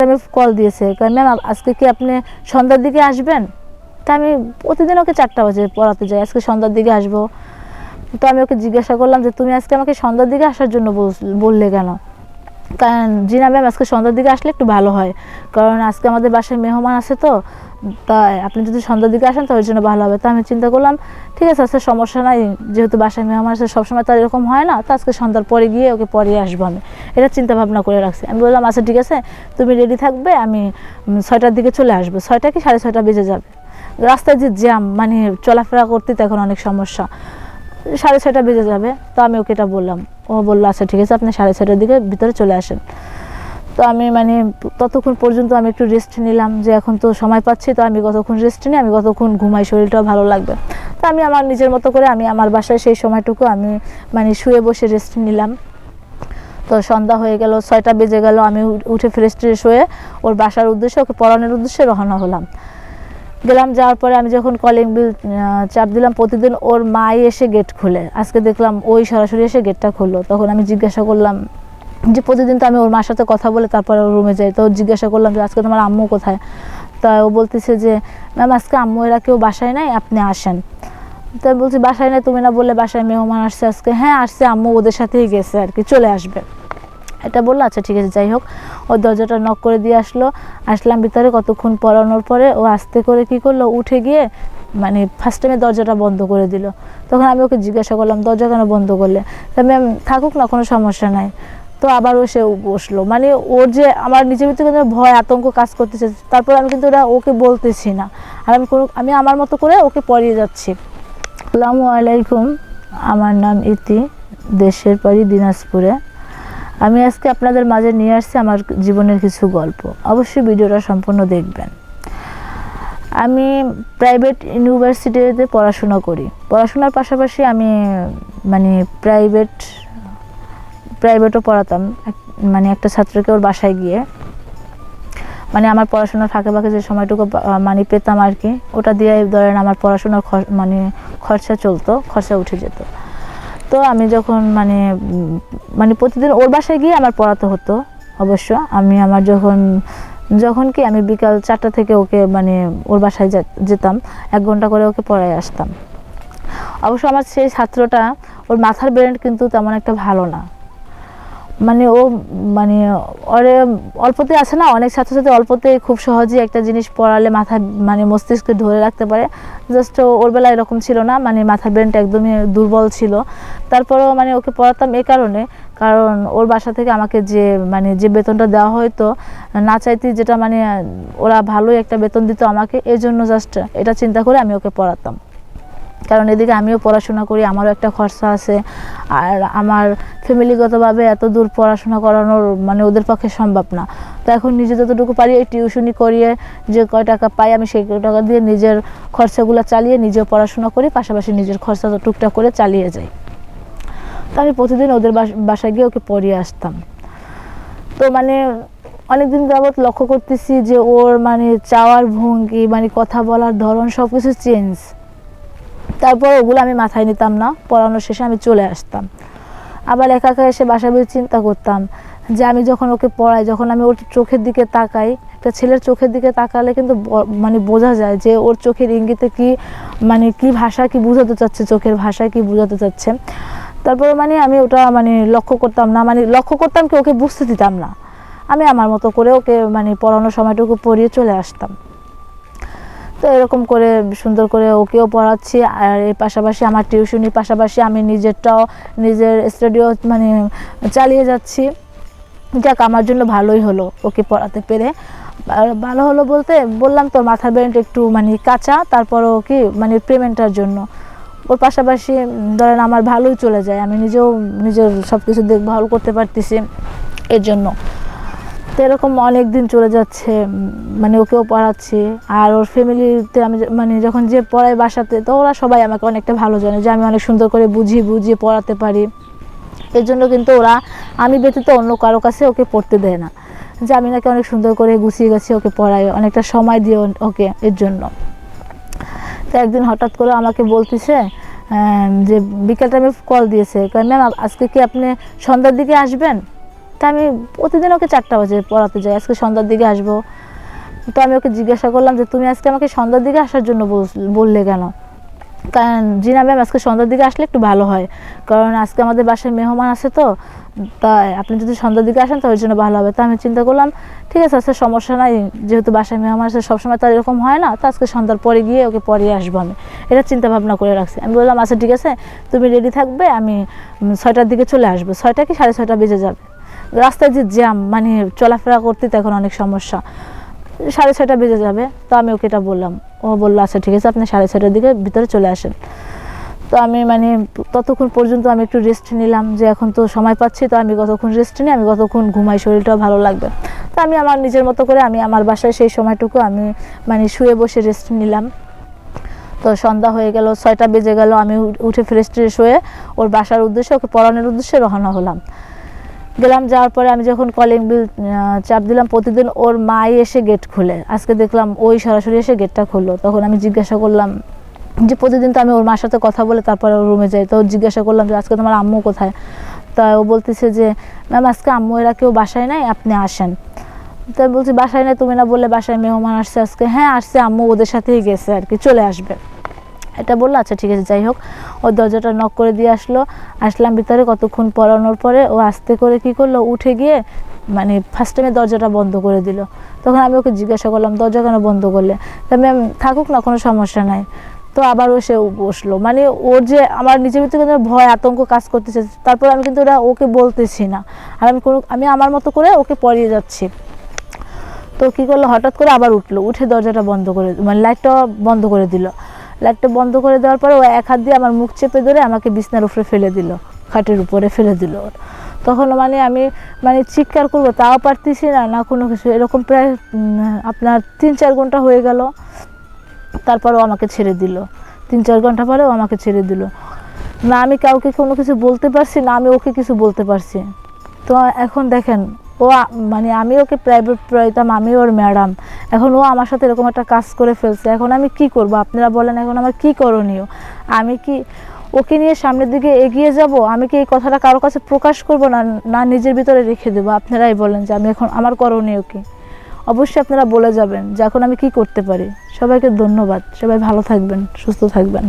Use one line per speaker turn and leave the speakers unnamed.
টাইমে কল দিয়েছে, ম্যাম আজকে কি আপনি সন্ধ্যার দিকে আসবেন? তা আমি প্রতিদিন ওকে 4টা বাজে পড়াতে যাই, আজকে সন্ধ্যার দিকে আসবো। তো আমি ওকে জিজ্ঞাসা করলাম যে তুমি আজকে আমাকে সন্ধ্যার দিকে আসার জন্য বললে কেন? কারণ জি না ম্যাম, আজকে সন্ধ্যার দিকে আসলে একটু ভালো হয়, কারণ আজকে আমাদের বাসায় মেহমান আছে, তো তাই আপনি যদি সন্ধ্যার দিকে আসেন তো ওই জন্য ভালো হবে। তো আমি চিন্তা করলাম ঠিক আছে, আজকে সমস্যা নাই, যেহেতু বাসায় মেহমান আছে সবসময় তো এরকম হয় না, তো আজকে সন্ধ্যার পরে গিয়ে ওকে পরিয়ে আসবো। আমি এটা চিন্তা ভাবনা করে রাখছি। আমি বললাম আচ্ছা ঠিক আছে, তুমি রেডি থাকবে, আমি 6টার দিকে চলে আসবো। 6টা কি 6:30 বেজে যাবে, রাস্তায় যে জ্যাম, মানে চলাফেরা করতে তো এখন অনেক সমস্যা, 6:30 বেজে যাবে। তো আমি ওকে এটা বললাম, ও বললো আচ্ছা ঠিক আছে, আপনি 6:30টার দিকে ভিতরে চলে আসেন। তো আমি মানে ততক্ষণ পর্যন্ত আমি একটু রেস্ট নিলাম, যে এখন তো সময় পাচ্ছি, তো আমি কতক্ষণ রেস্ট নিই, আমি কতক্ষণ ঘুমাই, শরীরটাও ভালো লাগবে। তো আমি আমার নিজের মতো করে আমি আমার বাসায় সেই সময়টুকু আমি মানে শুয়ে বসে রেস্ট নিলাম। তো সন্ধ্যা হয়ে গেল, 6টা বেজে গেল, আমি উঠে ফ্রেশ ট্রেশ হয়ে ওর বাসার উদ্দেশ্যে, ওকে পড়ানোর উদ্দেশ্যে রওনা হলাম। গেলাম, যাওয়ার পরে আমি যখন কলিং বিল চাপ দিলাম, প্রতিদিন ওর মাই এসে গেট খুলে, আজকে দেখলাম ওই সরাসরি এসে গেটটা খুললো। তখন আমি জিজ্ঞাসা করলাম যে প্রতিদিন তো আমি ওর মার সাথে কথা বলে তারপরে ওর রুমে যাই, তো জিজ্ঞাসা করলাম যে আজকে তোমার আম্মু কোথায়? তা ও বলতেছে যে ম্যাম আজকে আম্মু এরা কেউ বাসায় নাই, আপনি আসেন। তো আমি বলছি বাসায় নাই, তুমি না বললে বাসায় মেহমান আসছে আজকে? হ্যাঁ আসছে, আম্মু ওদের সাথেই গেছে আর কি, চলে আসবে, এটা বললো। আচ্ছা ঠিক আছে, যাই হোক, ও দরজাটা নক করে দিয়ে আসলাম ভিতরে। কতক্ষণ পড়ানোর পরে ও আস্তে করে কি করলো, উঠে গিয়ে মানে ফার্স্ট টাইমে দরজাটা বন্ধ করে দিল। তখন আমি ওকে জিজ্ঞাসা করলাম দরজা কেন বন্ধ করলে? তা ম্যাম থাকুক না, কোনো সমস্যা নাই। তো আবারও সে বসলো, মানে ওর যে আমার নিজের ভিতরে কিন্তু ভয় আতঙ্ক কাজ করতেছে। তারপর আমি কিন্তু ওটা ওকে বলতেছি না, আর আমি আমার মতো করে ওকে পড়িয়ে যাচ্ছি। আসসালামু আলাইকুম, আমার নাম ইতি, দেশের বাড়ি দিনাজপুরে। আমি আজকে আপনাদের মাঝে নিয়ে আসছি আমার জীবনের কিছু গল্প, অবশ্যই ভিডিওটা সম্পূর্ণ দেখবেন। আমি প্রাইভেট ইউনিভার্সিটিতে পড়াশোনা করি, পড়াশোনার পাশাপাশি আমি মানে প্রাইভেটও পড়াতাম, মানে একটা ছাত্রকে ওর বাসায় গিয়ে, মানে আমার পড়াশোনার ফাঁকে ফাঁকে যে সময়টুকু মানে পেতাম আর কি, ওটা দিয়ে ধরেন আমার পড়াশোনার মানে খরচা চলতো, খরচা উঠে যেত। তো আমি যখন মানে প্রতিদিন ওর বাসায় গিয়ে আমার পড়াতে হতো। অবশ্য আমি আমার যখন কি আমি বিকাল 4টা থেকে ওকে মানে ওর বাসায় যেতাম, 1 ঘন্টা করে ওকে পড়ায় আসতাম। অবশ্য আমার সেই ছাত্রটা, ওর মাথার ব্রেন কিন্তু তেমন একটা ভালো না, মানে ও মানে ওরে অল্পতে আছে না, অনেক ছাত্রছাত্রী অল্পতে খুব সহজেই একটা জিনিস পড়ালে মাথায় মানে মস্তিষ্কে ধরে রাখতে পারে, জাস্ট ওর বেলা এরকম ছিল না, মানে মাথার ব্রেনটা একদমই দুর্বল ছিল। তারপরেও মানে ওকে পড়াতাম এই কারণে, কারণ ওর বাসা থেকে আমাকে যে বেতনটা দেওয়া হয়তো না চাইতেই, যেটা মানে ওরা ভালোই একটা বেতন দিত আমাকে, এই জন্য জাস্ট এটা চিন্তা করে আমি ওকে পড়াতাম। কারণ এদিকে আমিও পড়াশোনা করি, আমারও একটা খরচা আছে, আর আমার ফ্যামিলিগতভাবে এত দূর পড়াশোনা করানোর মানে ওদের পক্ষে সম্ভব না। তো এখন নিজে যতটুকু পারি এই টিউশনি করিয়ে যে কয় টাকা পাই, আমি সেই টাকা দিয়ে নিজের খরচাগুলো চালিয়ে নিজেও পড়াশোনা করি, পাশাপাশি নিজের খরচা টুকটাক করে চালিয়ে যাই। তো আমি প্রতিদিন ওদের বাসায় গিয়ে ওকে পড়িয়ে আসতাম। তো মানে অনেকদিন যাবৎ লক্ষ্য করতেছি যে ওর মানে চাওয়ার ভঙ্গি, মানে কথা বলার ধরন সব কিছু চেঞ্জ। তারপর ওগুলো আমি মাথায় নিতাম না, পড়ানোর শেষে আমি চলে আসতাম। আবার একা একা এসে বাসায় বসে চিন্তা করতাম যে আমি যখন ওকে পড়াই, যখন আমি ওর চোখের দিকে তাকাই, একটা ছেলের চোখের দিকে তাকালে কিন্তু মানে বোঝা যায় যে ওর চোখের ইঙ্গিতে কি মানে কি ভাষা কি বোঝাতে চাচ্ছে, চোখের ভাষায় কি বোঝাতে চাচ্ছে। তারপরে মানে আমি ওটা মানে লক্ষ্য করতাম না, মানে লক্ষ্য করতাম কি ওকে বুঝতে দিতাম না, আমি আমার মতো করে ওকে মানে পড়ানোর সময়টুকু পড়িয়ে চলে আসতাম। তো এরকম করে সুন্দর করে ওকেও পড়াচ্ছি, আর এর পাশাপাশি আমার টিউশনির পাশাপাশি আমি নিজের স্টাডিও মানে চালিয়ে যাচ্ছি। যাক, আমার জন্য ভালোই হলো ওকে পড়াতে পেরে। ভালো হলো বলতে বললাম তো, মাথার ব্রেনটা একটু মানে কাঁচা, তারপরও কি মানে পেমেন্টের জন্য ওর পাশাপাশি ধরেন আমার ভালোই চলে যায়, আমি নিজের সব কিছু দেখভাল করতে পারতেছি এর জন্য। তো এরকম অনেক দিন চলে যাচ্ছে, মানে ওকেও পড়াচ্ছি। আর ওর ফ্যামিলিতে আমি মানে যখন যে পড়াই বাসাতে, তো ওরা সবাই আমাকে অনেকটা ভালো জানে যে আমি অনেক সুন্দর করে বুঝিয়ে পড়াতে পারি। এর জন্য কিন্তু ওরা আমি ব্যতীত অন্য কারো কাছে ওকে পড়তে দেয় না, যে আমি নাকি অনেক সুন্দর করে গুছিয়ে ওকে পড়াই, অনেকটা সময় দিয়ে ওকে এর জন্য। তো একদিন হঠাৎ করে আমাকে বলতেছে যে বিকেল টাইমে কল দিয়েছে, ম্যাম আজকে কি আপনি সন্ধ্যার দিকে আসবেন? তা আমি প্রতিদিন ওকে 4টা বাজে পড়াতে যাই, আজকে সন্ধ্যার দিকে আসবো। তো আমি ওকে জিজ্ঞাসা করলাম যে তুমি আজকে আমাকে সন্ধ্যার দিকে আসার জন্য বললে কেন? কারণ জিনা ম্যাম আজকে সন্ধ্যার দিকে আসলে একটু ভালো হয়, কারণ আজকে আমাদের বাসায় মেহমান আছে, তো তাই আপনি যদি সন্ধ্যার দিকে আসেন তো ওই জন্য ভালো হবে। তো আমি চিন্তা করলাম ঠিক আছে আজকে সমস্যা নাই, যেহেতু বাসায় মেহমান আছে সবসময় তো এরকম হয় না, তো আজকে সন্ধ্যার পরে গিয়ে ওকে পরিয়ে আসবো, আমি এটা চিন্তা ভাবনা করে রাখছি। আমি বললাম আচ্ছা ঠিক আছে তুমি রেডি থাকবে, আমি 6টার দিকে চলে আসবো। 6টা কি 6:30 বেজে যাবে, রাস্তায় যে জ্যাম, মানে চলাফেরা করতে তো এখন অনেক সমস্যা, 6:30 বেজে যাবে। তো আমি ওকে এটা বললাম, ও বললো আচ্ছা ঠিক আছে আপনি 6:30টার দিকে ভিতরে চলে আসেন। তো আমি মানে ততক্ষণ পর্যন্ত আমি একটু রেস্ট নিলাম, যে এখন তো সময় পাচ্ছি, তো আমি কতক্ষণ রেস্ট নিই, আমি কতক্ষণ ঘুমাই, শরীরটাও ভালো লাগবে। তো আমি আমার নিজের মতো করে আমি আমার বাসায় সেই সময়টুকু আমি মানে শুয়ে বসে রেস্ট নিলাম। তো সন্ধ্যা হয়ে গেল, 6টা বেজে গেল, আমি উঠে ফ্রেশ ট্রেশ হয়ে ওর বাসার উদ্দেশ্যে, ওকে পড়ানোর উদ্দেশ্যে রওনা হলাম। গেলাম, যাওয়ার পরে আমি যখন কলিং বিল চাপ দিলাম, প্রতিদিন ওর মাই এসে গেট খুলে, আজকে দেখলাম ওই সরাসরি এসে গেটটা খুললো। তখন আমি জিজ্ঞাসা করলাম যে প্রতিদিন তো আমি ওর মার সাথে কথা বলে তারপরে ওর রুমে যাই, তো জিজ্ঞাসা করলাম যে আজকে তোমার আম্মু কোথায়? তা ও বলতেছে যে ম্যাম আজকে আম্মু এরা কেউ বাসায় নাই, আপনি আসেন। তো আমি বলছি বাসায় নাই, তুমি না বললে বাসায় মেহমান আসছে আজকে? হ্যাঁ আসছে, আম্মু ওদের সাথেই গেছে আর কি, চলে আসবে, এটা বললো। আচ্ছা ঠিক আছে, যাই হোক ও দরজাটা নক করে দিয়ে আসলাম ভিতরে। কতক্ষণ পড়ানোর পরে ও আস্তে করে কি করলো, উঠে গিয়ে মানে ফার্স্ট টাইমে দরজাটা বন্ধ করে দিল। তখন আমি ওকে জিজ্ঞাসা করলাম দরজা কেন বন্ধ করলে? তা ম্যাম থাকুক না, কোনো সমস্যা নাই। তো আবারও সে বসলো, মানে ওর যে আমার নিজের ভিতরে কিন্তু ভয় আতঙ্ক কাজ করতেছে, তারপর আমি কিন্তু ওরা ওকে বলতেছি না, আর আমি আমার মতো করে ওকে পড়িয়ে যাচ্ছি। তো কী করলো, হঠাৎ করে আবার উঠলো, উঠে দরজাটা বন্ধ করে মানে লাইটটা বন্ধ করে দিল। লাইটটা বন্ধ করে দেওয়ার পরে ও এক হাত দিয়ে আমার মুখ চেপে ধরে আমাকে বিছনার উপরে ফেলে দিল, খাটের উপরে ফেলে দিল। তখন মানে আমি মানে চিৎকার করবো তাও পারতেছি না, না কোনো কিছু, এরকম প্রায় আপনার 3-4 ঘন্টা হয়ে গেল। তারপরেও আমাকে ছেড়ে দিল, 3-4 ঘন্টা পরেও আমাকে ছেড়ে দিল। না আমি কাউকে কোনো কিছু বলতে পারছি, না আমি ওকে কিছু বলতে পারছি। তো এখন দেখেন ও মানে আমি ওকে প্রাইভেট পড়াইতাম, আমি ওর ম্যাডাম, এখন ও আমার সাথে এরকম একটা কাজ করে ফেলছে। এখন আমি কি করব আপনারা বলেন, এখন আমার কি করণীয়? আমি কি ওকে নিয়ে সামনের দিকে এগিয়ে যাব? আমি কি এই কথাটা কারো কাছে প্রকাশ করব, না না নিজের ভিতরে রেখে দেবো? আপনারাই বলেন যে আমি এখন আমার করণীয় কি? অবশ্যই আপনারা বলে যাবেন যে এখন আমি কি করতে পারি। সবাইকে ধন্যবাদ, সবাই ভালো থাকবেন, সুস্থ থাকবেন।